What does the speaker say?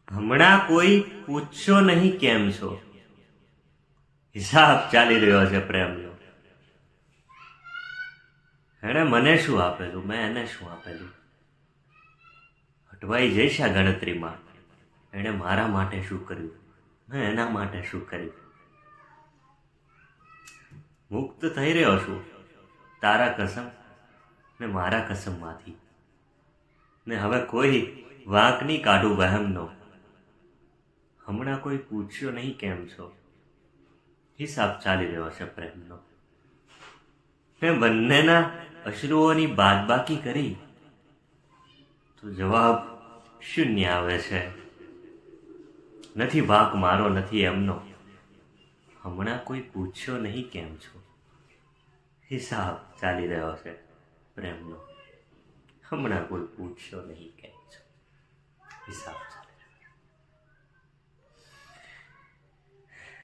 હમણાં કોઈ પૂછશો નહીં કેમ છો, હિસાબ ચાલી રહ્યો છે પ્રેમનો. એણે મને શું આપેલું, મેં એને શું આપેલું. અટવાઈ જઈશ આ ગણતરીમાં. એણે મારા માટે શું કર્યું, મેં એના માટે શું કર્યું. મુક્ત થઈ રહ્યો છું તારા કસમ ને મારા કસમમાંથી. ને હવે કોઈ વાંક નહીં કાઢું વહેમનો. હમણાં કોઈ પૂછ્યો નહીં કેમ છો, હિસાબ ચાલી રહ્યો છે પ્રેમનો. મેં બંનેના અશ્રુઓની બાદબાકી કરી તો જવાબ શૂન્ય આવે છે. નથી વાંક મારો, નથી એમનો. હમણાં કોઈ પૂછ્યો નહીં કેમ છો, હિસાબ ચાલી રહ્યો છે પ્રેમનો. હમણાં કોઈ પૂછ્યો નહીં કેમ છો, હિસાબ.